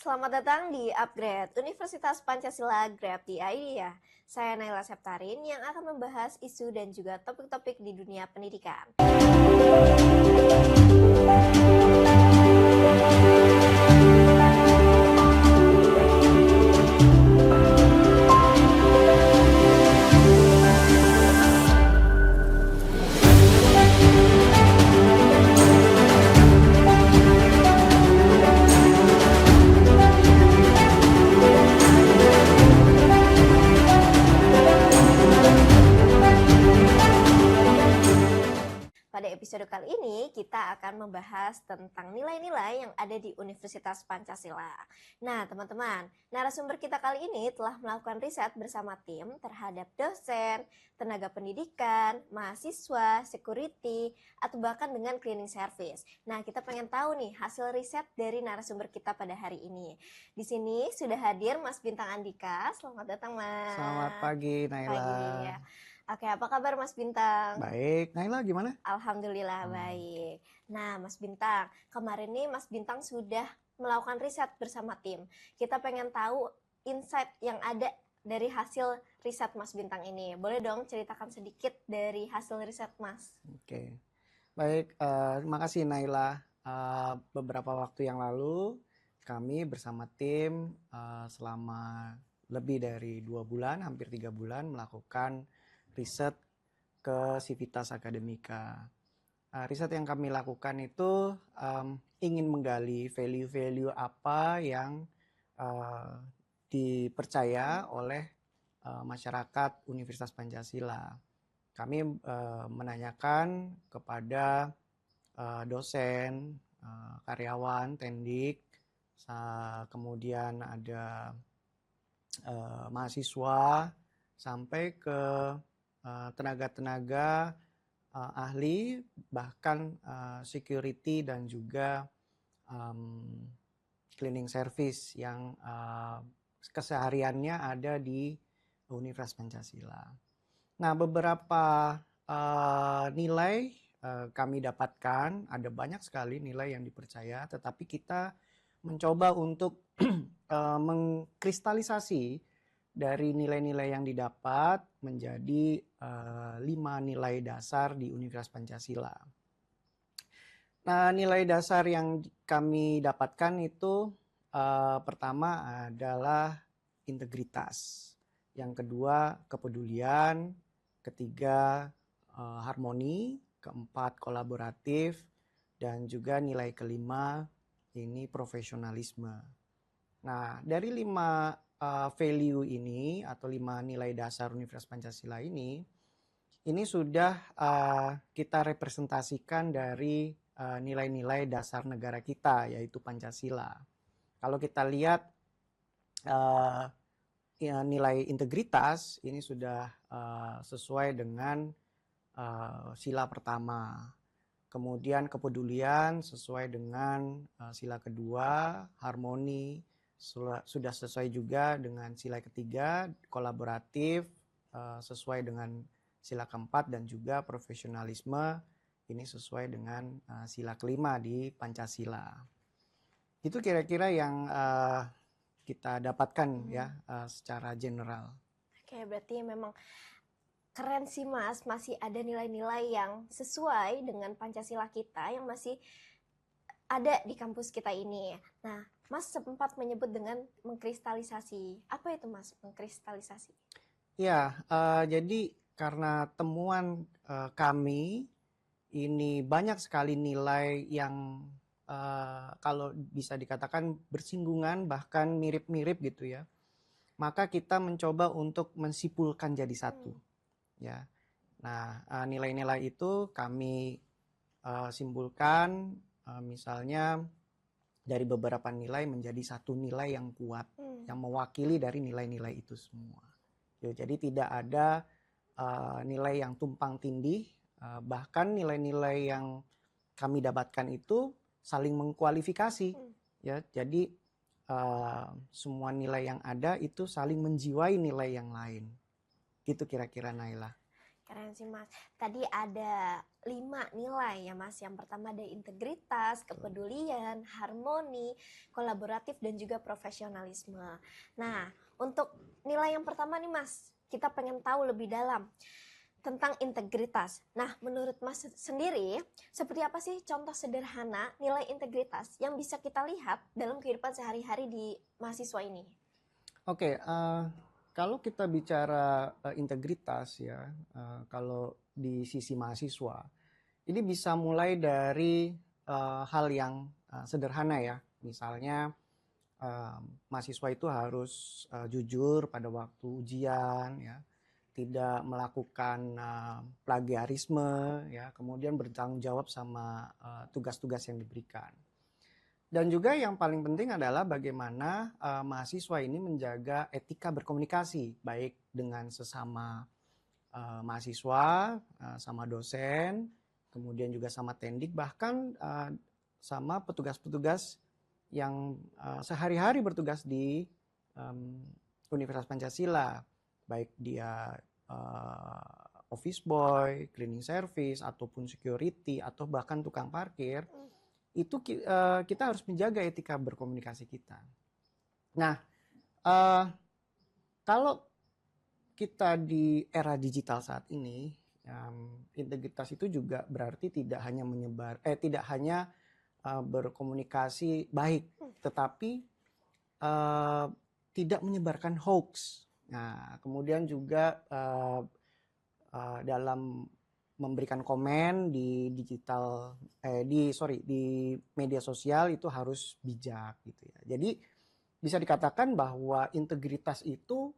Selamat datang di Upgrade Universitas Pancasila Grab di IDIA. Saya Naila Septarin yang akan membahas isu dan juga topik-topik di dunia pendidikan. Pada episode kali ini, kita akan membahas tentang nilai-nilai yang ada di Universitas Pancasila. Nah, teman-teman, narasumber kita kali ini telah melakukan riset bersama tim terhadap dosen, tenaga pendidikan, mahasiswa, security, atau bahkan dengan cleaning service. Nah, kita pengen tahu nih hasil riset dari narasumber kita pada hari ini. Di sini sudah hadir Mas Bintang Andika. Selamat datang, Mas. Selamat pagi, Naila. Pagi, ya. Oke, apa kabar Mas Bintang? Baik, Naila gimana? Alhamdulillah baik. Nah, Mas Bintang, kemarin nih Mas Bintang sudah melakukan riset bersama tim. Kita pengen tahu insight yang ada dari hasil riset Mas Bintang ini. Boleh dong ceritakan sedikit dari hasil riset Mas? Oke, baik. Terima kasih Naila. Beberapa waktu yang lalu kami bersama tim selama lebih dari 2 bulan, hampir 3 bulan melakukan riset ke Civitas Akademika. Riset yang kami lakukan itu ingin menggali value-value apa yang dipercaya oleh masyarakat Universitas Pancasila. Kami menanyakan kepada dosen, karyawan, tendik, kemudian ada mahasiswa, sampai ke tenaga-tenaga ahli, bahkan security dan juga cleaning service yang kesehariannya ada di Universitas Pancasila. Nah, beberapa nilai kami dapatkan, ada banyak sekali nilai yang dipercaya, tetapi kita mencoba untuk mengkristalisasi dari nilai-nilai yang didapat menjadi 5 nilai dasar di Universitas Pancasila. Nah, nilai dasar yang kami dapatkan itu pertama adalah integritas, yang kedua kepedulian, ketiga harmoni, keempat kolaboratif, dan juga nilai kelima ini profesionalisme. Nah, dari 5 value ini atau 5 nilai dasar Universitas Pancasila ini sudah kita representasikan dari nilai-nilai dasar negara kita, yaitu Pancasila. Kalau kita lihat nilai integritas ini sudah sesuai dengan sila pertama. Kemudian kepedulian sesuai dengan sila kedua, harmoni sudah sesuai juga dengan sila ketiga, kolaboratif sesuai dengan sila keempat, dan juga profesionalisme ini sesuai dengan sila kelima di Pancasila. Itu kira-kira yang kita dapatkan ya secara general. Oke, berarti memang keren sih Mas, masih ada nilai-nilai yang sesuai dengan Pancasila kita yang masih ada di kampus kita ini. Nah, Mas sempat menyebut dengan mengkristalisasi. Apa itu Mas, mengkristalisasi? Ya, jadi karena temuan kami ini banyak sekali nilai yang kalau bisa dikatakan bersinggungan, bahkan mirip-mirip gitu ya. Maka kita mencoba untuk mensimpulkan jadi satu. Ya. Nah, nilai-nilai itu kami simpulkan misalnya dari beberapa nilai menjadi satu nilai yang kuat, yang mewakili dari nilai-nilai itu semua. Jadi tidak ada nilai yang tumpang tindih, bahkan nilai-nilai yang kami dapatkan itu saling mengkualifikasi. Ya, jadi semua nilai yang ada itu saling menjiwai nilai yang lain. Gitu kira-kira Naila. Keren sih Mas. Tadi ada 5 nilai ya Mas. Yang pertama ada integritas, kepedulian, harmoni, kolaboratif, dan juga profesionalisme. Nah, untuk nilai yang pertama nih Mas, kita pengen tahu lebih dalam tentang integritas. Nah, menurut Mas sendiri, seperti apa sih contoh sederhana nilai integritas yang bisa kita lihat dalam kehidupan sehari-hari di mahasiswa ini? Oke, kalau kita bicara integritas ya, kalau di sisi mahasiswa, ini bisa mulai dari hal yang sederhana ya. Misalnya mahasiswa itu harus jujur pada waktu ujian ya, tidak melakukan plagiarisme ya, kemudian bertanggung jawab sama tugas-tugas yang diberikan. Dan juga yang paling penting adalah bagaimana mahasiswa ini menjaga etika berkomunikasi, baik dengan sesama mahasiswa, sama dosen, kemudian juga sama tendik, bahkan sama petugas-petugas yang sehari-hari bertugas di Universitas Pancasila, baik dia office boy, cleaning service, ataupun security, atau bahkan tukang parkir. Itu kita harus menjaga etika berkomunikasi kita. Nah, kalau kita di era digital saat ini, integritas itu juga berarti tidak hanya berkomunikasi baik, tetapi tidak menyebarkan hoax. Nah, kemudian juga dalam memberikan komen di di media sosial itu harus bijak gitu ya. Jadi bisa dikatakan bahwa integritas itu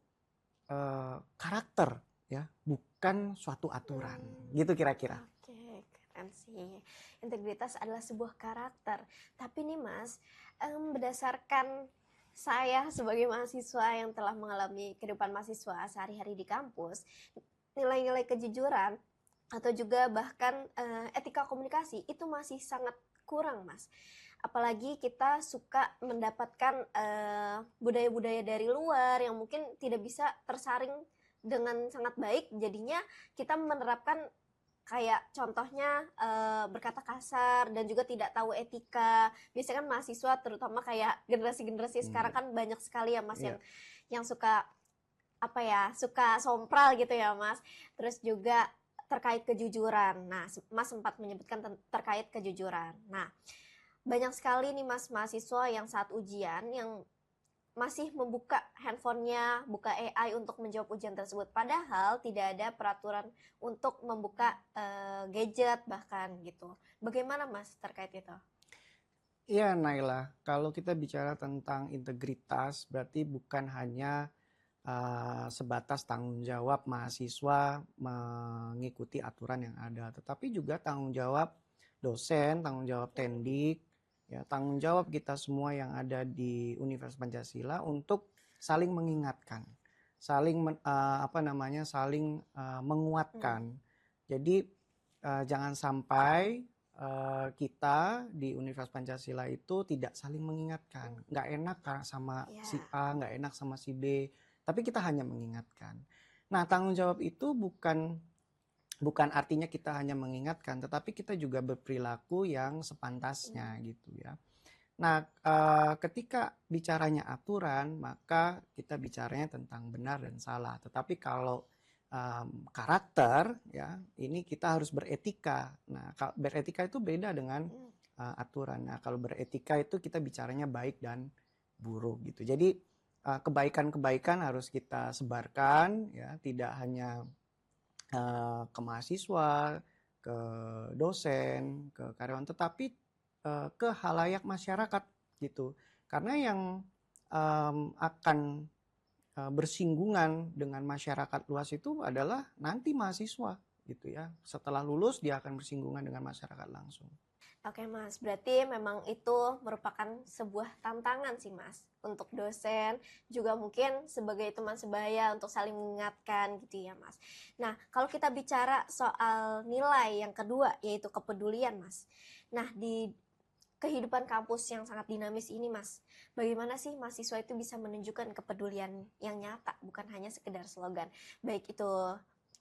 karakter ya, bukan suatu aturan. Gitu kira-kira. Oke, keren sih. Integritas adalah sebuah karakter. Tapi nih Mas, berdasarkan saya sebagai mahasiswa yang telah mengalami kehidupan mahasiswa sehari-hari di kampus, nilai-nilai kejujuran atau juga bahkan etika komunikasi itu masih sangat kurang Mas. Apalagi kita suka mendapatkan budaya-budaya dari luar yang mungkin tidak bisa tersaring dengan sangat baik, jadinya kita menerapkan kayak contohnya berkata kasar dan juga tidak tahu etika. Biasanya kan mahasiswa terutama kayak generasi-generasi sekarang kan banyak sekali ya Mas yang suka suka sompral gitu ya Mas. Terus juga terkait kejujuran. Nah, Mas sempat menyebutkan terkait kejujuran. Nah, banyak sekali nih Mas mahasiswa yang saat ujian yang masih membuka handphonenya, buka AI untuk menjawab ujian tersebut. Padahal tidak ada peraturan untuk membuka gadget bahkan gitu. Bagaimana Mas terkait itu? Iya Naila, kalau kita bicara tentang integritas berarti bukan hanya sebatas tanggung jawab mahasiswa mengikuti aturan yang ada, tetapi juga tanggung jawab dosen, tanggung jawab tendik, ya, tanggung jawab kita semua yang ada di Universitas Pancasila untuk saling mengingatkan, saling menguatkan. Jadi jangan sampai kita di Universitas Pancasila itu tidak saling mengingatkan, nggak enak sama si A, nggak enak sama si B. Tapi kita hanya mengingatkan. Nah, tanggung jawab itu bukan artinya kita hanya mengingatkan, tetapi kita juga berperilaku yang sepantasnya gitu ya. Nah, ketika bicaranya aturan, maka kita bicaranya tentang benar dan salah. Tetapi kalau karakter, ya, ini kita harus beretika. Nah, beretika itu beda dengan aturan. Nah, kalau beretika itu kita bicaranya baik dan buruk gitu. Jadi kebaikan-kebaikan harus kita sebarkan, ya, tidak hanya ke mahasiswa, ke dosen, ke karyawan, tetapi ke halayak masyarakat gitu. Karena yang akan bersinggungan dengan masyarakat luas itu adalah nanti mahasiswa gitu ya. Setelah lulus dia akan bersinggungan dengan masyarakat langsung. Oke Mas, berarti memang itu merupakan sebuah tantangan sih Mas untuk dosen, juga mungkin sebagai teman sebaya untuk saling mengingatkan gitu ya Mas. Nah, kalau kita bicara soal nilai yang kedua yaitu kepedulian Mas. Nah, di kehidupan kampus yang sangat dinamis ini Mas, bagaimana sih mahasiswa itu bisa menunjukkan kepedulian yang nyata, bukan hanya sekedar slogan, baik itu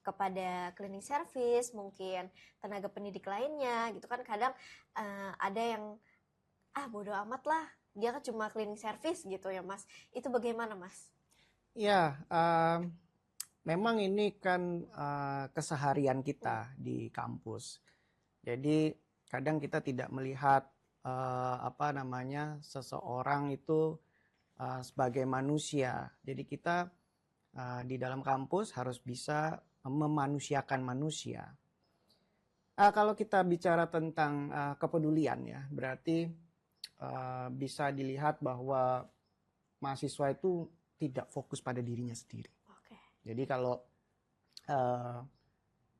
kepada cleaning service, mungkin tenaga pendidik lainnya gitu kan. Kadang ada yang bodo amat lah, dia kan cuma cleaning service gitu ya Mas. Itu bagaimana Mas? Ya, memang ini kan keseharian kita di kampus. Jadi kadang kita tidak melihat seseorang itu sebagai manusia. Jadi kita di dalam kampus harus bisa memanusiakan manusia. Kalau kita bicara tentang kepedulian ya, berarti bisa dilihat bahwa mahasiswa itu tidak fokus pada dirinya sendiri. Oke. Jadi kalau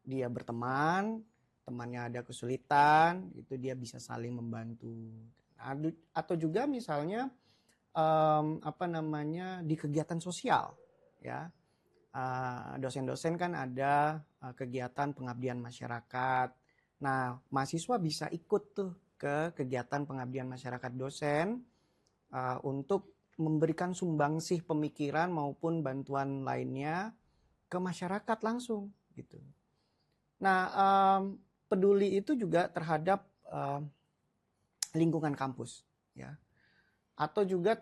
dia berteman, temannya ada kesulitan, itu dia bisa saling membantu. Atau juga misalnya di kegiatan sosial, ya. Dosen-dosen kan ada kegiatan pengabdian masyarakat. Nah, mahasiswa bisa ikut tuh ke kegiatan pengabdian masyarakat dosen untuk memberikan sumbangsih pemikiran maupun bantuan lainnya ke masyarakat langsung gitu. Nah, peduli itu juga terhadap lingkungan kampus, ya, atau juga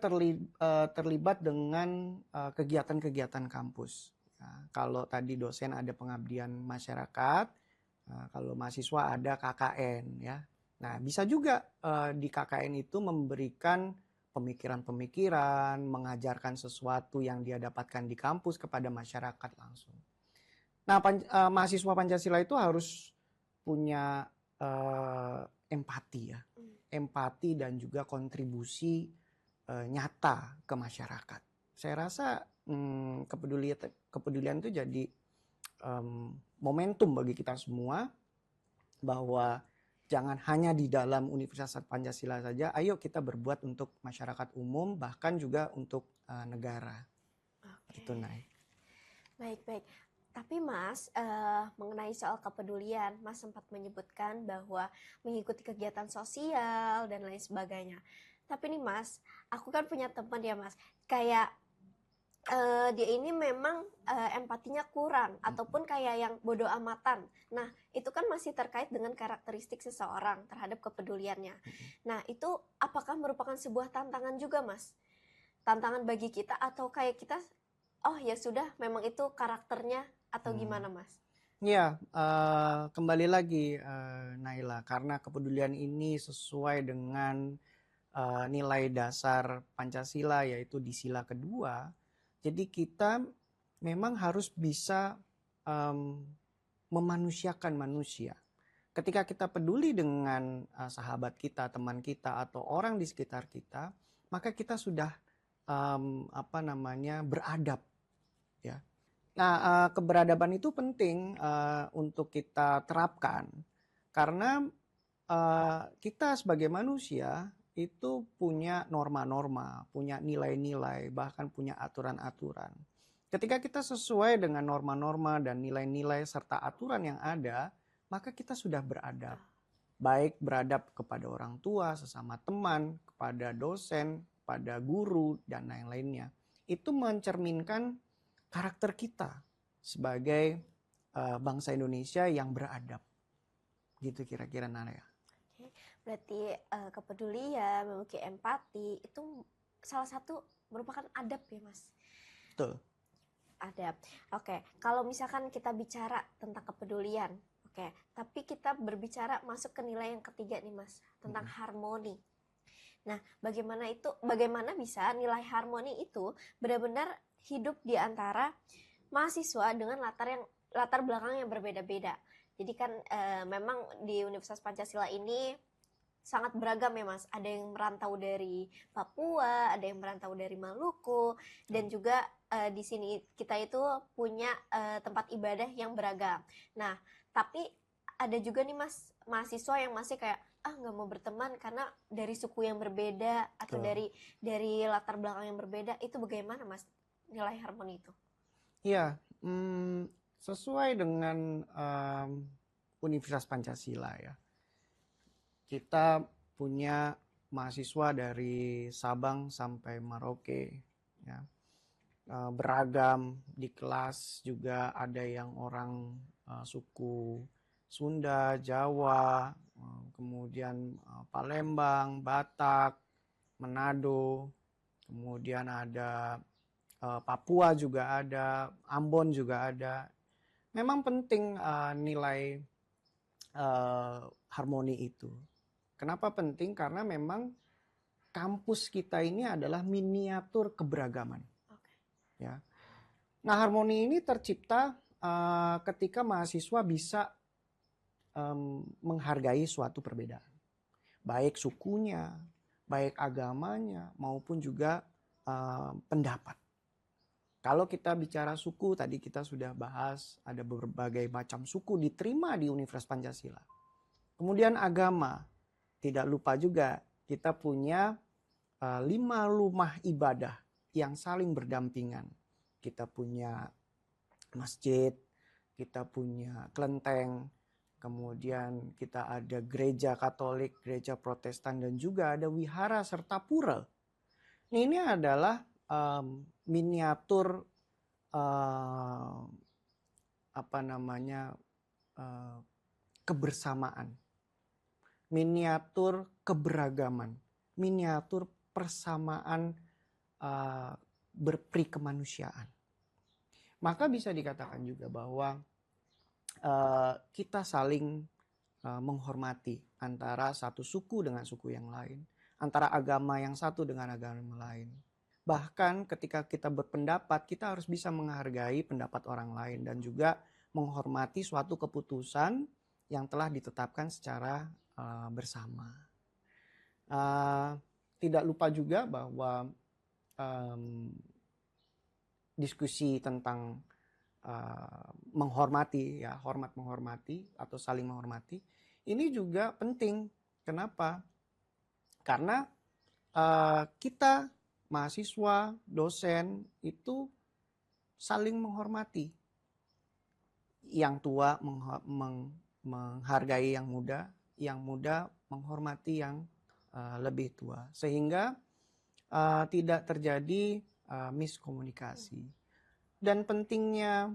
terlibat dengan kegiatan-kegiatan kampus. Nah, kalau tadi dosen ada pengabdian masyarakat, kalau mahasiswa ada KKN, ya. Nah, bisa juga di KKN itu memberikan pemikiran-pemikiran, mengajarkan sesuatu yang dia dapatkan di kampus kepada masyarakat langsung. Nah, mahasiswa Pancasila itu harus punya empati ya, empati dan juga kontribusi nyata ke masyarakat. Saya rasa kepedulian itu jadi momentum bagi kita semua bahwa jangan hanya di dalam Universitas Pancasila saja, ayo kita berbuat untuk masyarakat umum, bahkan juga untuk negara. Oke. Itu Nay. Baik. Tapi Mas, mengenai soal kepedulian, Mas sempat menyebutkan bahwa mengikuti kegiatan sosial dan lain sebagainya. Tapi nih Mas, aku kan punya teman ya Mas, kayak dia ini memang empatinya kurang ataupun kayak yang bodoh amatan. Nah, itu kan masih terkait dengan karakteristik seseorang terhadap kepeduliannya. Nah, itu apakah merupakan sebuah tantangan juga, Mas? Tantangan bagi kita atau kayak kita, oh ya sudah, memang itu karakternya atau gimana, Mas? Ya, kembali lagi Naila, karena kepedulian ini sesuai dengan nilai dasar Pancasila, yaitu di sila kedua. Jadi kita memang harus bisa memanusiakan manusia. Ketika kita peduli dengan sahabat kita, teman kita, atau orang di sekitar kita, maka kita sudah beradab, ya. Nah, keberadaban itu penting untuk kita terapkan karena kita sebagai manusia itu punya norma-norma, punya nilai-nilai, bahkan punya aturan-aturan. Ketika kita sesuai dengan norma-norma dan nilai-nilai serta aturan yang ada, maka kita sudah beradab. Baik beradab kepada orang tua, sesama teman, kepada dosen, pada guru, dan lain-lainnya. Itu mencerminkan karakter kita sebagai bangsa Indonesia yang beradab. Gitu kira-kira Naya. Berarti kepedulian, memiliki empati itu salah satu merupakan adab ya Mas? Betul. Adab. Oke, kalau misalkan kita bicara tentang kepedulian, oke, tapi kita berbicara masuk ke nilai yang ketiga nih Mas, tentang harmoni. Nah, bagaimana bisa nilai harmoni itu benar-benar hidup di antara mahasiswa dengan latar belakang yang berbeda-beda. Jadi kan memang di Universitas Pancasila ini sangat beragam ya Mas. Ada yang merantau dari Papua, ada yang merantau dari Maluku, dan juga di sini kita itu punya tempat ibadah yang beragam. Nah, tapi ada juga nih Mas mahasiswa yang masih kayak nggak mau berteman karena dari suku yang berbeda atau dari latar belakang yang berbeda. Itu bagaimana Mas nilai harmoni itu? Iya, sesuai dengan Universitas Pancasila ya. Kita punya mahasiswa dari Sabang sampai Merauke, ya. beragam. Di kelas juga ada yang orang suku Sunda, Jawa, kemudian Palembang, Batak, Manado, kemudian ada Papua juga ada, Ambon juga ada. Memang penting nilai harmoni itu. Kenapa penting? Karena memang kampus kita ini adalah miniatur keberagaman. Ya. Nah, harmoni ini tercipta ketika mahasiswa bisa menghargai suatu perbedaan, baik sukunya, baik agamanya, maupun juga pendapat. Kalau kita bicara suku, tadi kita sudah bahas ada berbagai macam suku diterima di Universitas Pancasila. Kemudian agama, tidak lupa juga kita punya 5 rumah ibadah yang saling berdampingan. Kita punya masjid, kita punya kelenteng, kemudian kita ada gereja Katolik, gereja Protestan, dan juga ada wihara serta pura. Ini adalah miniatur kebersamaan, miniatur keberagaman, miniatur persamaan berprikemanusiaan. Maka bisa dikatakan juga bahwa kita saling menghormati antara satu suku dengan suku yang lain, antara agama yang satu dengan agama lain. Bahkan ketika kita berpendapat, kita harus bisa menghargai pendapat orang lain dan juga menghormati suatu keputusan yang telah ditetapkan secara bersama. Tidak lupa juga bahwa diskusi tentang menghormati, ya, hormat menghormati atau saling menghormati, ini juga penting. Kenapa? Karena kita mahasiswa, dosen itu saling menghormati. Yang tua menghargai yang muda menghormati yang lebih tua. Sehingga tidak terjadi miskomunikasi. Dan pentingnya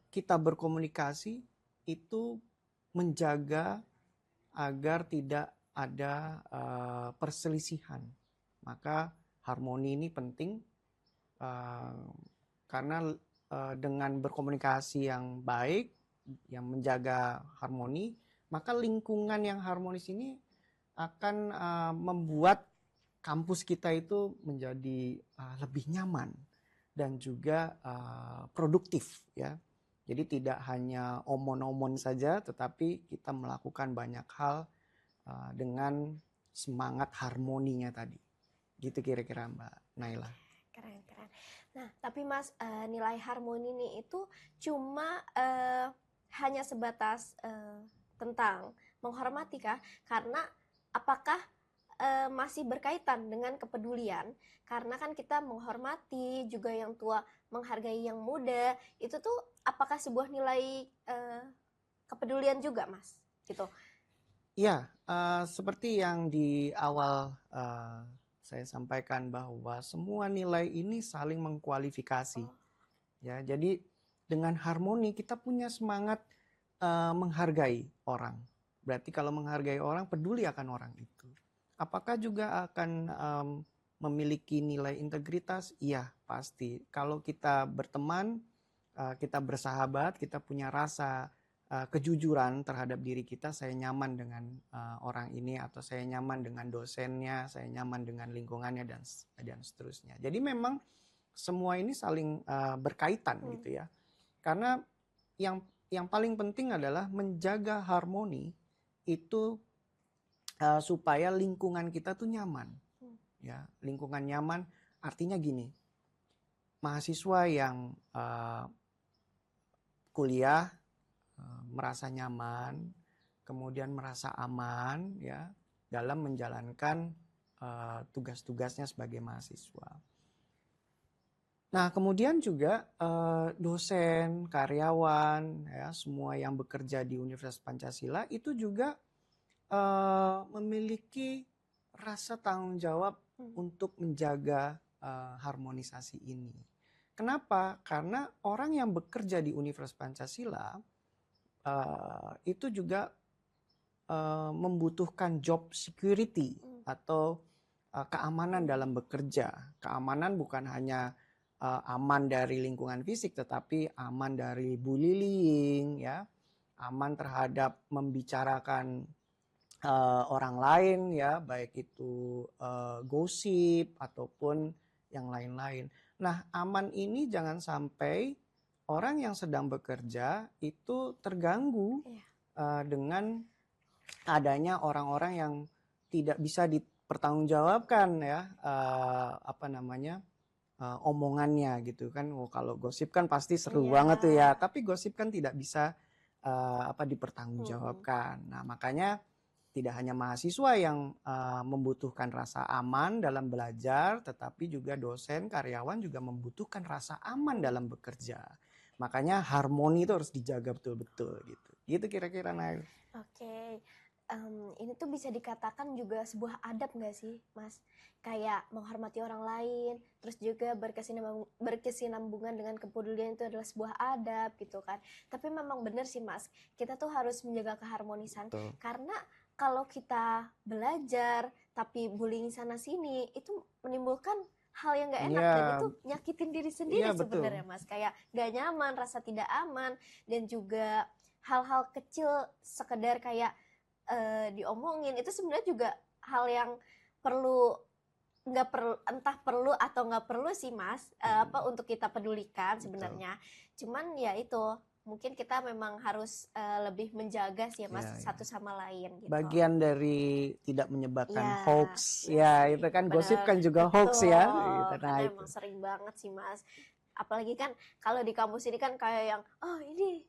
kita berkomunikasi itu menjaga agar tidak ada perselisihan. Maka harmoni ini penting karena dengan berkomunikasi yang baik, yang menjaga harmoni, maka lingkungan yang harmonis ini akan membuat kampus kita itu menjadi lebih nyaman dan juga produktif, ya. Jadi tidak hanya omon-omon saja, tetapi kita melakukan banyak hal dengan semangat harmoninya tadi. Gitu kira-kira Mbak Naila. Keren. Nah, tapi Mas, nilai harmoni ini itu cuma hanya sebatas tentang menghormati kah? Karena apakah masih berkaitan dengan kepedulian? Karena kan kita menghormati juga yang tua, menghargai yang muda, itu tuh apakah sebuah nilai kepedulian juga, Mas? Gitu. Ya, seperti yang di awal saya sampaikan bahwa semua nilai ini saling mengkualifikasi. Ya, jadi dengan harmoni kita punya semangat menghargai orang. Berarti kalau menghargai orang, peduli akan orang itu. Apakah juga akan memiliki nilai integritas? Iya, pasti. Kalau kita berteman, kita bersahabat, kita punya rasa kejujuran terhadap diri kita, saya nyaman dengan orang ini, atau saya nyaman dengan dosennya, saya nyaman dengan lingkungannya, dan seterusnya. Jadi memang semua ini saling berkaitan gitu ya. Karena yang paling penting adalah menjaga harmoni itu supaya lingkungan kita tuh nyaman. Ya, lingkungan nyaman artinya gini. Mahasiswa yang kuliah merasa nyaman, kemudian merasa aman, ya, dalam menjalankan tugas-tugasnya sebagai mahasiswa. Nah, kemudian juga dosen, karyawan, ya, semua yang bekerja di Universitas Pancasila itu juga memiliki rasa tanggung jawab untuk menjaga harmonisasi ini. Kenapa? Karena orang yang bekerja di Universitas Pancasila itu juga membutuhkan job security atau keamanan dalam bekerja. Keamanan bukan hanya aman dari lingkungan fisik, tetapi aman dari bullying, ya, aman terhadap membicarakan orang lain, ya, baik itu gosip ataupun yang lain-lain. Nah, aman ini jangan sampai orang yang sedang bekerja itu terganggu dengan adanya orang-orang yang tidak bisa dipertanggungjawabkan, ya, omongannya gitu kan. Kalau gosip kan pasti seru banget tuh ya, tapi gosip kan tidak bisa dipertanggungjawabkan. Nah, makanya tidak hanya mahasiswa yang membutuhkan rasa aman dalam belajar, tetapi juga dosen, karyawan juga membutuhkan rasa aman dalam bekerja. Makanya harmoni itu harus dijaga betul-betul gitu. Gitu kira-kira, Nail. Oke. Ini tuh bisa dikatakan juga sebuah adab nggak sih, Mas? Kayak menghormati orang lain, terus juga berkesinambungan dengan kepedulian itu adalah sebuah adab gitu kan. Tapi memang benar sih, Mas, kita tuh harus menjaga keharmonisan. Betul. Karena kalau kita belajar tapi bullying sana sini, itu menimbulkan hal yang nggak enak dan itu nyakitin diri sendiri sebenarnya, Mas. Kayak nggak nyaman, rasa tidak aman, dan juga hal-hal kecil sekedar kayak diomongin itu sebenarnya juga hal yang entah perlu atau nggak perlu sih, Mas, untuk kita pedulikan sebenarnya. Cuman ya itu mungkin kita memang harus lebih menjaga sih ya, Mas, satu sama lain gitu. Bagian dari tidak menyebarkan hoax, itu kan gosip kan juga hoax ya. Gitu. Karena emang sering banget sih, Mas. Apalagi kan kalau di kampus ini kan kayak yang ini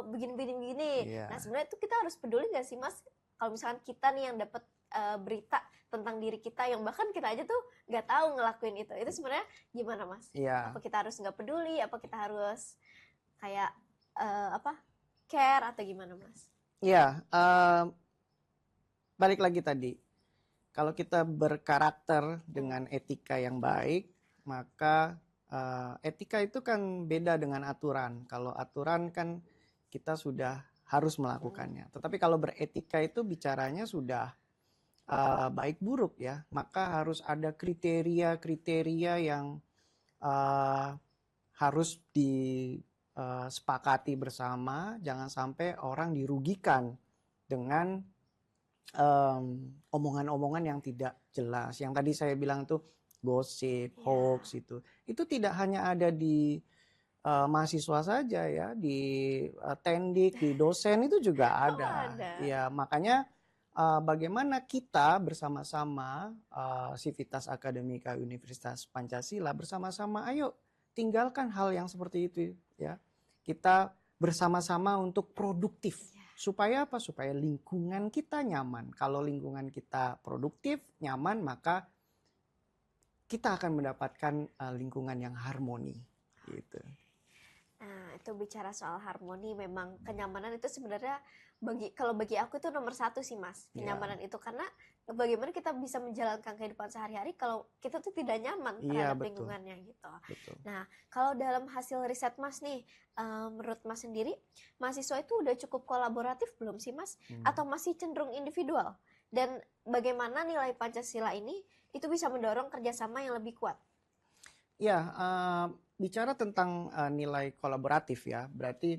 begini. Nah, sebenarnya itu kita harus peduli nggak sih, Mas? Kalau misalkan kita nih yang dapat berita tentang diri kita yang bahkan kita aja tuh nggak tahu ngelakuin itu sebenarnya gimana, Mas? Apa kita harus nggak peduli? Apa kita harus kayak care atau gimana, Mas? Iya, balik lagi tadi. Kalau kita berkarakter dengan etika yang baik, maka etika itu kan beda dengan aturan. Kalau aturan kan kita sudah harus melakukannya. Tetapi kalau beretika itu bicaranya sudah baik buruk ya. Maka harus ada kriteria-kriteria yang harus disepakati bersama. Jangan sampai orang dirugikan dengan omongan-omongan yang tidak jelas. Yang tadi saya bilang tuh gosip, hoax itu tidak hanya ada di mahasiswa saja ya, di tendik, di dosen itu juga ada. Ya, makanya bagaimana kita bersama-sama Civitas Akademika Universitas Pancasila bersama-sama ayo tinggalkan hal yang seperti itu ya. Kita bersama-sama untuk produktif. Supaya apa? Supaya lingkungan kita nyaman. Kalau lingkungan kita produktif, nyaman, maka kita akan mendapatkan lingkungan yang harmoni gitu. Nah, itu bicara soal harmoni, memang kenyamanan itu sebenarnya kalau bagi aku itu nomor satu sih, Mas. Kenyamanan itu karena bagaimana kita bisa menjalankan kehidupan sehari-hari kalau kita tuh tidak nyaman terhadap lingkungannya gitu. Betul. Nah, kalau dalam hasil riset Mas nih, menurut Mas sendiri, mahasiswa itu udah cukup kolaboratif belum sih, Mas? Atau masih cenderung individual? Dan bagaimana nilai Pancasila ini itu bisa mendorong kerjasama yang lebih kuat? Ya, bicara tentang nilai kolaboratif ya, berarti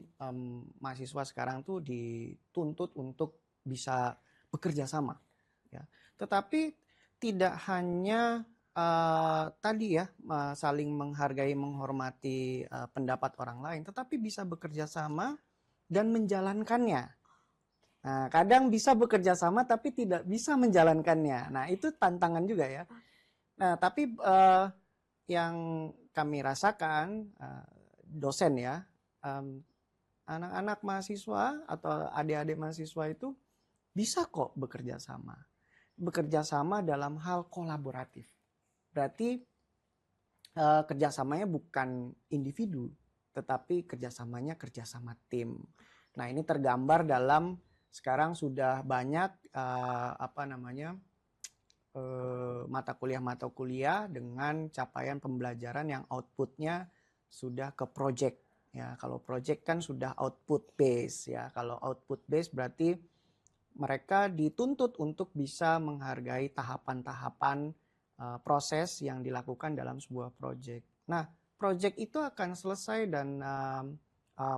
mahasiswa sekarang tuh dituntut untuk bisa bekerja sama. Ya. Tetapi tidak hanya tadi ya saling menghargai, menghormati pendapat orang lain, tetapi bisa bekerja sama dan menjalankannya. Nah, kadang bisa bekerja sama tapi tidak bisa menjalankannya. Nah, itu tantangan juga ya. Nah, tapi yang kami rasakan dosen ya, anak-anak mahasiswa atau adik-adik mahasiswa itu bisa kok bekerja sama dalam hal kolaboratif. Berarti kerjasamanya bukan individu, tetapi kerjasamanya kerjasama tim. Nah, ini tergambar dalam sekarang sudah banyak mata kuliah dengan capaian pembelajaran yang outputnya sudah ke project. Ya, kalau project kan sudah output base ya. Kalau output base berarti mereka dituntut untuk bisa menghargai tahapan-tahapan proses yang dilakukan dalam sebuah project. Nah, project itu akan selesai dan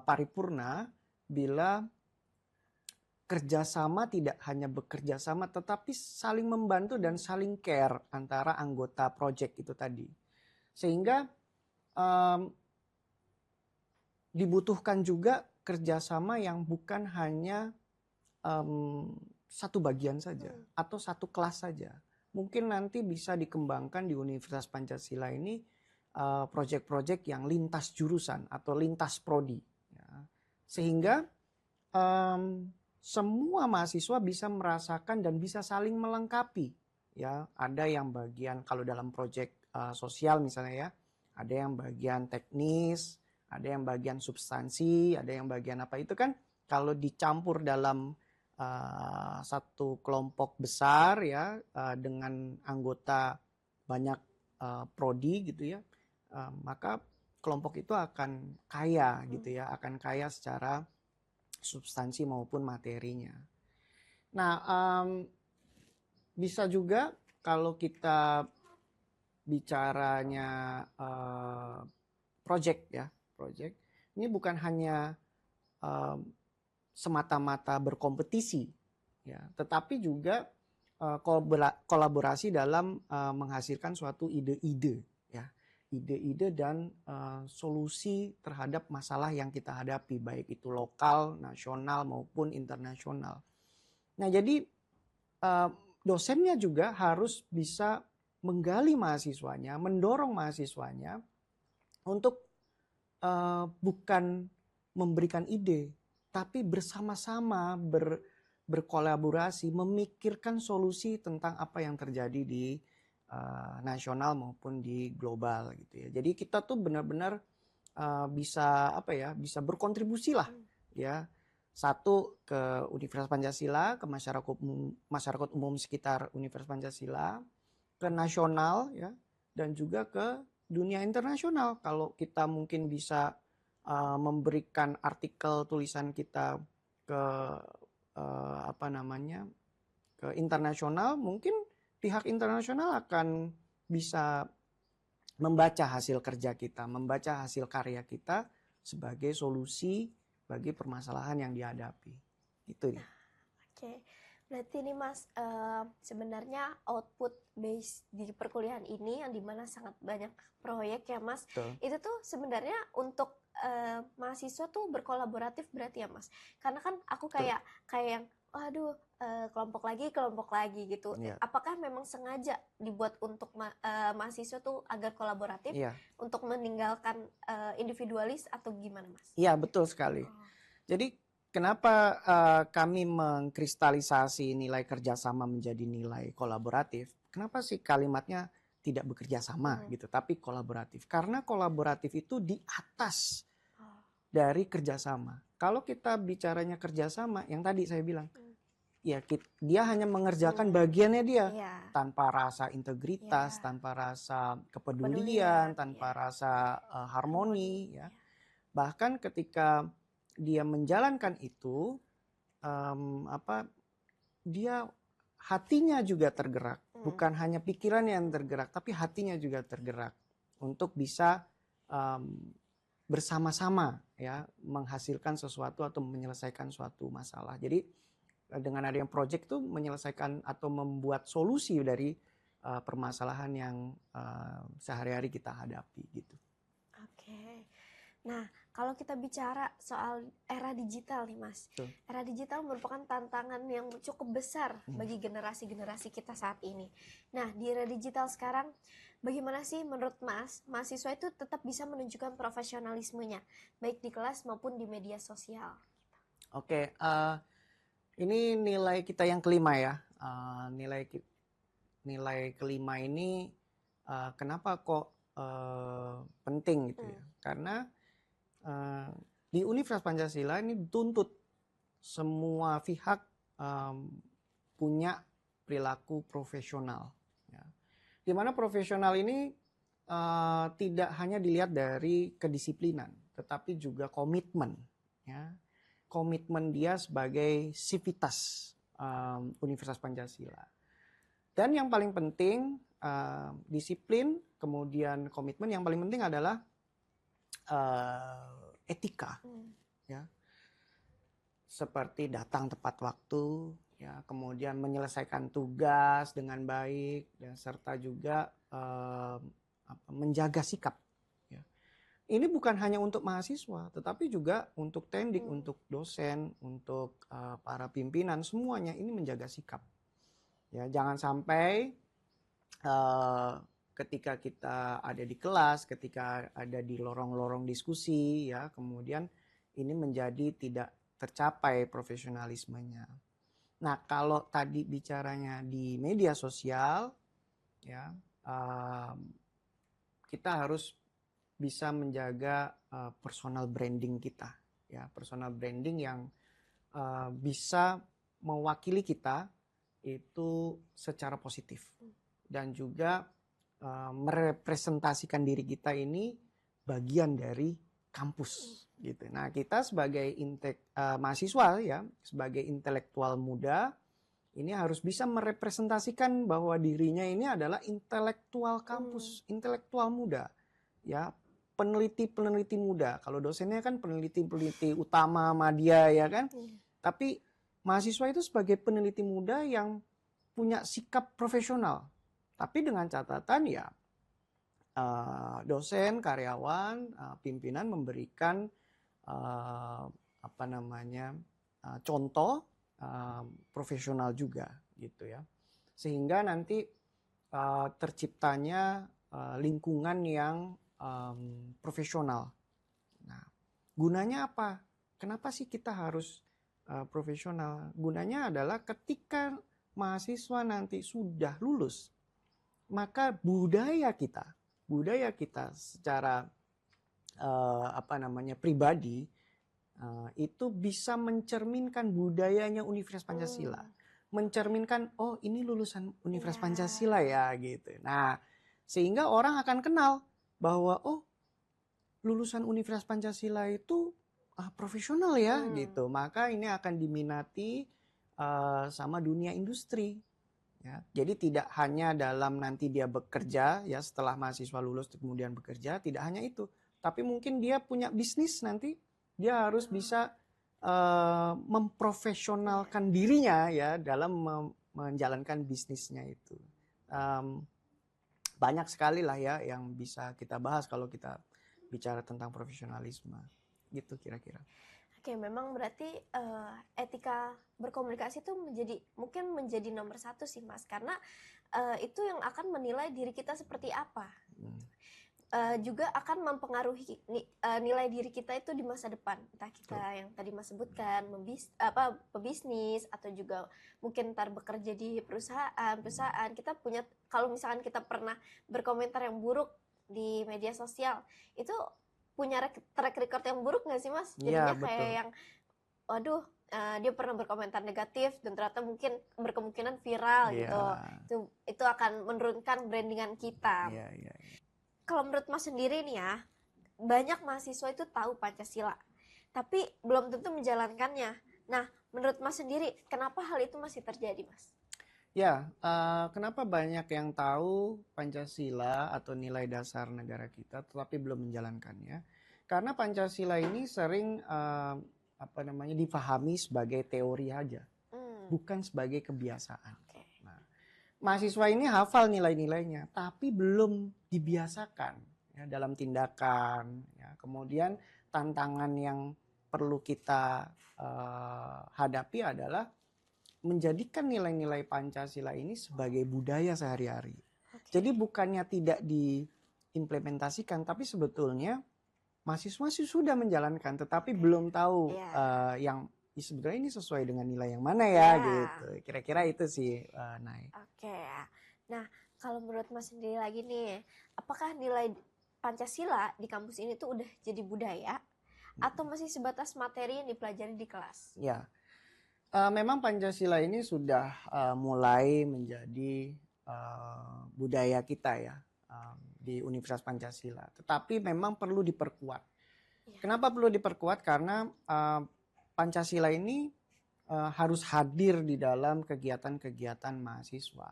paripurna bila kerjasama tidak hanya bekerja sama, tetapi saling membantu dan saling care antara anggota project itu tadi. Sehingga dibutuhkan juga kerjasama yang bukan hanya satu bagian saja atau satu kelas saja. Mungkin nanti bisa dikembangkan di Universitas Pancasila ini proyek-proyek yang lintas jurusan atau lintas prodi, ya. Sehingga semua mahasiswa bisa merasakan dan bisa saling melengkapi. Ya, ada yang bagian kalau dalam proyek sosial misalnya ya, ada yang bagian teknis, ada yang bagian substansi, ada yang bagian apa itu kan kalau dicampur dalam satu kelompok besar ya dengan anggota banyak prodi gitu ya, maka kelompok itu akan kaya gitu ya, akan kaya secara substansi maupun materinya. Nah, bisa juga kalau kita bicaranya project ya, project ini bukan hanya semata-mata berkompetisi, ya, tetapi juga kolaborasi dalam menghasilkan suatu ide-ide, ya, ide-ide dan solusi terhadap masalah yang kita hadapi, baik itu lokal, nasional maupun internasional. Nah, jadi dosennya juga harus bisa menggali mahasiswanya, mendorong mahasiswanya untuk bukan memberikan ide, tapi bersama-sama berkolaborasi memikirkan solusi tentang apa yang terjadi di nasional maupun di global gitu ya. Jadi kita tuh benar-benar bisa apa ya, bisa berkontribusi lah ya. Satu ke Universitas Pancasila, ke masyarakat umum sekitar Universitas Pancasila, ke nasional ya, dan juga ke dunia internasional. Kalau kita mungkin bisa memberikan artikel tulisan kita ke ke internasional, mungkin pihak internasional akan bisa membaca hasil kerja kita, membaca hasil karya kita sebagai solusi bagi permasalahan yang dihadapi. Itu ya. Oke. Berarti nih Mas, sebenarnya output base di perkuliahan ini yang dimana sangat banyak proyek ya Mas, Betul. itu tuh sebenarnya untuk mahasiswa tuh berkolaboratif berarti ya Mas, karena kan aku kayak yang waduh kelompok lagi gitu. Yeah. Apakah memang sengaja dibuat untuk mahasiswa tuh agar kolaboratif untuk meninggalkan individualis atau gimana Mas? Iya, betul sekali. Jadi kenapa kami mengkristalisasi nilai kerjasama menjadi nilai kolaboratif? Kenapa sih kalimatnya tidak bekerja sama gitu, tapi kolaboratif? Karena kolaboratif itu di atas dari kerjasama. Kalau kita bicaranya kerjasama, yang tadi saya bilang, ya dia hanya mengerjakan bagiannya dia tanpa rasa integritas, tanpa rasa kepedulian, tanpa rasa harmoni, ya. Bahkan ketika dia menjalankan itu, dia hatinya juga tergerak, bukan hanya pikirannya yang tergerak, tapi hatinya juga tergerak untuk bisa bersama-sama ya menghasilkan sesuatu atau menyelesaikan suatu masalah. Jadi dengan adanya project itu menyelesaikan atau membuat solusi dari permasalahan yang sehari-hari kita hadapi gitu. Oke. Nah, kalau kita bicara soal era digital nih Mas, era digital merupakan tantangan yang cukup besar bagi generasi-generasi kita saat ini. Nah, di era digital sekarang, bagaimana sih menurut Mas, mahasiswa itu tetap bisa menunjukkan profesionalismenya, baik di kelas maupun di media sosial? Oke, ini nilai kita yang kelima ya. Nilai kelima ini kenapa kok penting gitu ya? Karena di Universitas Pancasila ini dituntut semua pihak punya perilaku profesional Di mana profesional ini tidak hanya dilihat dari kedisiplinan, tetapi juga komitmen, ya. Komitmen dia sebagai sivitas Universitas Pancasila. Dan yang paling penting disiplin, kemudian komitmen. Yang paling penting adalah etika, ya, seperti datang tepat waktu, ya, kemudian menyelesaikan tugas dengan baik, dan serta juga menjaga sikap. Ya. Ini bukan hanya untuk mahasiswa, tetapi juga untuk tendik, untuk dosen, untuk para pimpinan, semuanya ini menjaga sikap. Ya, jangan sampai ketika kita ada di kelas, ketika ada di lorong-lorong diskusi, ya, kemudian ini menjadi tidak tercapai profesionalismenya. Nah, kalau tadi bicaranya di media sosial, ya, kita harus bisa menjaga personal branding kita, ya, personal branding yang bisa mewakili kita itu secara positif dan juga merepresentasikan diri kita ini bagian dari kampus gitu. Nah, kita sebagai mahasiswa, ya, sebagai intelektual muda ini harus bisa merepresentasikan bahwa dirinya ini adalah intelektual kampus, intelektual muda, ya, peneliti-peneliti muda. Kalau dosennya kan peneliti-peneliti utama madya, ya kan. Tapi mahasiswa itu sebagai peneliti muda yang punya sikap profesional. Tapi dengan catatan, ya, dosen, karyawan, pimpinan memberikan contoh profesional juga, gitu ya, sehingga nanti terciptanya lingkungan yang profesional. Nah, gunanya apa? Kenapa sih kita harus profesional? Gunanya adalah ketika mahasiswa nanti sudah lulus, maka budaya kita secara pribadi itu bisa mencerminkan budayanya Universitas Pancasila, mencerminkan, oh, ini lulusan Universitas Pancasila, ya, gitu. Nah, sehingga orang akan kenal bahwa, oh, lulusan Universitas Pancasila itu profesional, ya, gitu. Maka ini akan diminati sama dunia industri. Ya, jadi tidak hanya dalam nanti dia bekerja, ya, setelah mahasiswa lulus kemudian bekerja, tidak hanya itu, tapi mungkin dia punya bisnis nanti, dia harus bisa memprofesionalkan dirinya, ya, dalam menjalankan bisnisnya itu. Banyak sekali lah, ya, yang bisa kita bahas kalau kita bicara tentang profesionalisme, gitu kira-kira. Oke, memang berarti etika berkomunikasi itu mungkin menjadi nomor satu sih, Mas, karena itu yang akan menilai diri kita seperti apa. Juga akan mempengaruhi nilai diri kita itu di masa depan. Entah kita yang tadi Mas sebutkan pebisnis, atau juga mungkin ntar bekerja di perusahaan. Kita punya, kalau misalkan kita pernah berkomentar yang buruk di media sosial, itu punya track record yang buruk nggak sih, Mas? Jadinya kayak yang, waduh, dia pernah berkomentar negatif dan ternyata mungkin berkemungkinan viral, gitu. Itu akan menurunkan brandingan kita. Kalau menurut Mas sendiri nih, ya, banyak mahasiswa itu tahu Pancasila, tapi belum tentu menjalankannya. Nah, menurut Mas sendiri, kenapa hal itu masih terjadi, Mas? Ya, kenapa banyak yang tahu Pancasila atau nilai dasar negara kita, tetapi belum menjalankannya? Karena Pancasila ini sering dipahami sebagai teori aja, bukan sebagai kebiasaan. Nah, mahasiswa ini hafal nilai-nilainya, tapi belum dibiasakan, ya, dalam tindakan. Ya. Kemudian tantangan yang perlu kita hadapi adalah menjadikan nilai-nilai Pancasila ini sebagai budaya sehari-hari. Jadi bukannya tidak diimplementasikan, tapi sebetulnya mahasiswa sudah menjalankan, tetapi belum tahu yang sebetulnya ini sesuai dengan nilai yang mana, ya, gitu. Kira-kira itu sih, Nay. Ya. Nah, kalau menurut Mas sendiri lagi nih, apakah nilai Pancasila di kampus ini tuh udah jadi budaya atau masih sebatas materi yang dipelajari di kelas? Ya. Memang Pancasila ini sudah mulai menjadi budaya kita ya di Universitas Pancasila. Tetapi memang perlu diperkuat. Ya. Kenapa perlu diperkuat? Karena Pancasila ini harus hadir di dalam kegiatan-kegiatan mahasiswa.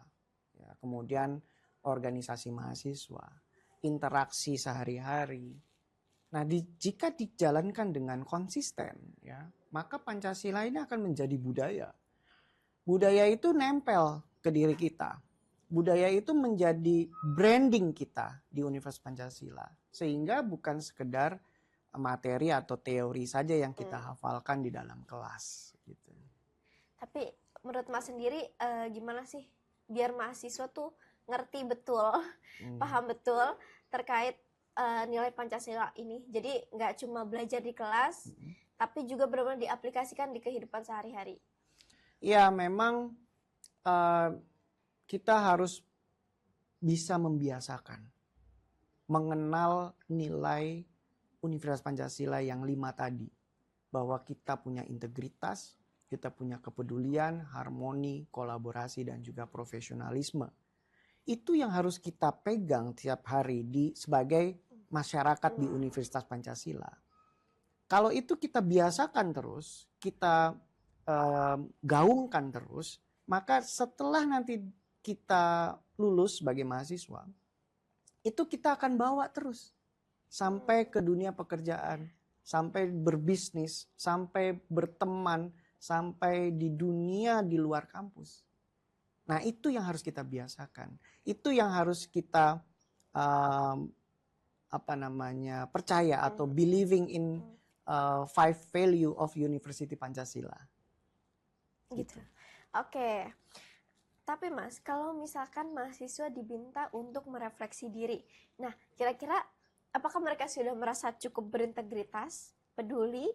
Ya, kemudian organisasi mahasiswa, interaksi sehari-hari. Nah, jika dijalankan dengan konsisten, ya, maka Pancasila ini akan menjadi budaya. Budaya itu nempel ke diri kita. Budaya itu menjadi branding kita di Universitas Pancasila. Sehingga bukan sekedar materi atau teori saja yang kita hafalkan di dalam kelas. Gitu. Tapi menurut Mas sendiri gimana sih biar mahasiswa tuh ngerti betul, paham betul terkait nilai Pancasila ini. Jadi nggak cuma belajar di kelas, tapi juga benar-benar diaplikasikan di kehidupan sehari-hari. Ya, memang kita harus bisa membiasakan mengenal nilai Universitas Pancasila yang 5 tadi. Bahwa kita punya integritas, kita punya kepedulian, harmoni, kolaborasi, dan juga profesionalisme. Itu yang harus kita pegang tiap hari sebagai masyarakat di Universitas Pancasila. Kalau itu kita biasakan terus, kita gaungkan terus, maka setelah nanti kita lulus sebagai mahasiswa, itu kita akan bawa terus sampai ke dunia pekerjaan, sampai berbisnis, sampai berteman, sampai di dunia di luar kampus. Nah, itu yang harus kita biasakan. Itu yang harus kita percaya atau believing in 5 value of University Pancasila. Gitu. Oke. Tapi Mas, kalau misalkan mahasiswa diminta untuk merefleksi diri, nah kira-kira apakah mereka sudah merasa cukup berintegritas, peduli,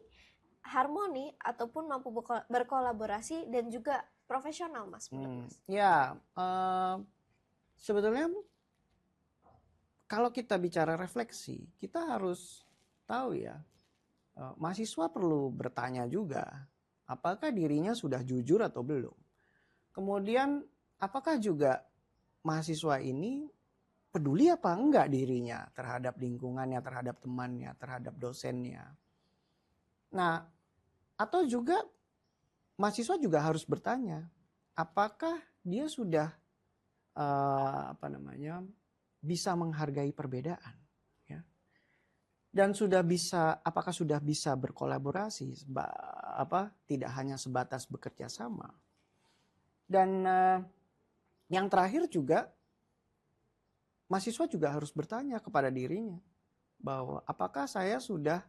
harmoni, ataupun mampu berkolaborasi dan juga profesional, Mas? Ya, sebetulnya kalau kita bicara refleksi, kita harus tahu ya, mahasiswa perlu bertanya juga, apakah dirinya sudah jujur atau belum. Kemudian, apakah juga mahasiswa ini peduli apa enggak dirinya terhadap lingkungannya, terhadap temannya, terhadap dosennya. Nah, atau juga mahasiswa juga harus bertanya, apakah dia sudah bisa menghargai perbedaan, ya? Dan apakah sudah bisa berkolaborasi, tidak hanya sebatas bekerja sama. Dan yang terakhir juga, mahasiswa juga harus bertanya kepada dirinya bahwa apakah saya sudah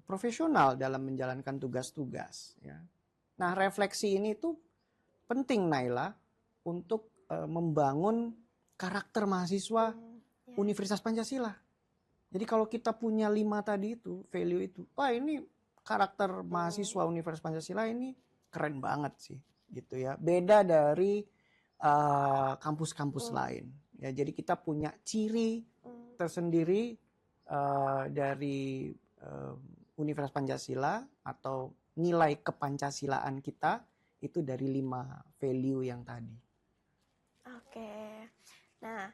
profesional dalam menjalankan tugas-tugas. Ya. Nah, refleksi ini tuh penting, Naila, untuk membangun karakter mahasiswa Universitas Pancasila. Jadi kalau kita punya 5 tadi itu, value itu, wah ini karakter mahasiswa Universitas Pancasila ini keren banget sih, gitu ya. Beda dari kampus-kampus lain. Ya, jadi kita punya ciri tersendiri dari Universitas Pancasila atau nilai kepancasilaan kita itu dari 5 value yang tadi. Oke. Nah,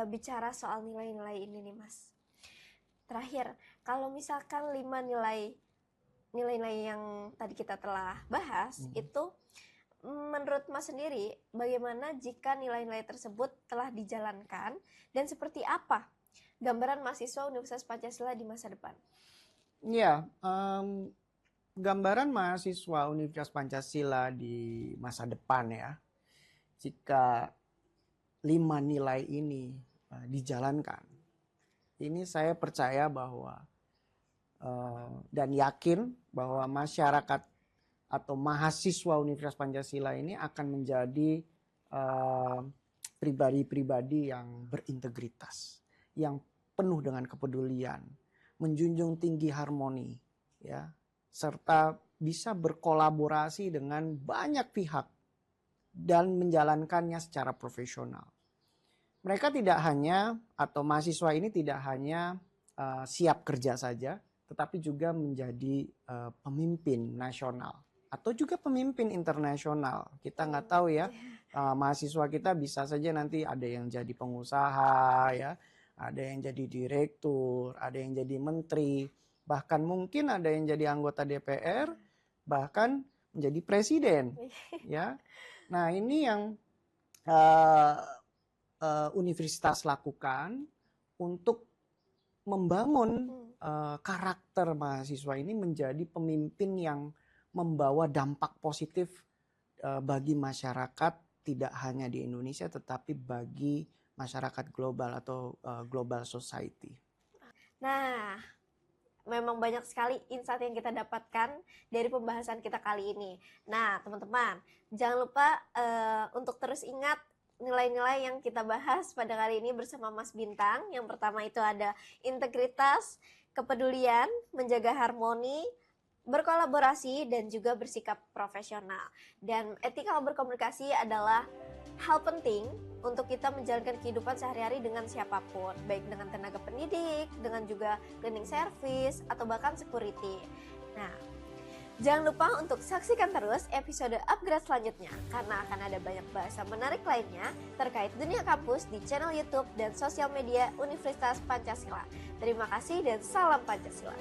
bicara soal nilai-nilai ini nih Mas. Terakhir, kalau misalkan 5 nilai yang tadi kita telah bahas itu menurut Mas sendiri, bagaimana jika nilai-nilai tersebut telah dijalankan dan seperti apa gambaran mahasiswa Universitas Pancasila di masa depan? Ya, gambaran mahasiswa Universitas Pancasila di masa depan ya, jika 5 nilai ini dijalankan, ini saya percaya bahwa dan yakin bahwa masyarakat atau mahasiswa Universitas Pancasila ini akan menjadi pribadi-pribadi yang berintegritas, yang penuh dengan kepedulian, menjunjung tinggi harmoni, ya, serta bisa berkolaborasi dengan banyak pihak dan menjalankannya secara profesional. Mereka tidak hanya, atau mahasiswa ini tidak hanya siap kerja saja, tetapi juga menjadi pemimpin nasional atau juga pemimpin internasional. Kita nggak tahu ya mahasiswa kita bisa saja nanti ada yang jadi pengusaha ya, ada yang jadi direktur, ada yang jadi menteri, bahkan mungkin ada yang jadi anggota DPR, bahkan menjadi presiden ya. Nah, ini yang universitas lakukan untuk membangun karakter mahasiswa ini menjadi pemimpin yang membawa dampak positif bagi masyarakat, tidak hanya di Indonesia tetapi bagi masyarakat global atau global society. Nah, memang banyak sekali insight yang kita dapatkan dari pembahasan kita kali ini. Nah, teman-teman, jangan lupa untuk terus ingat nilai-nilai yang kita bahas pada kali ini bersama Mas Bintang. Yang pertama itu ada integritas, kepedulian, menjaga harmoni, berkolaborasi, dan juga bersikap profesional. Dan etika berkomunikasi adalah hal penting untuk kita menjalankan kehidupan sehari-hari dengan siapapun, baik dengan tenaga pendidik, dengan juga cleaning service, atau bahkan security. Nah, jangan lupa untuk saksikan terus episode Upgrade selanjutnya, karena akan ada banyak bahasa menarik lainnya terkait dunia kampus di channel YouTube dan sosial media Universitas Pancasila. Terima kasih dan salam Pancasila.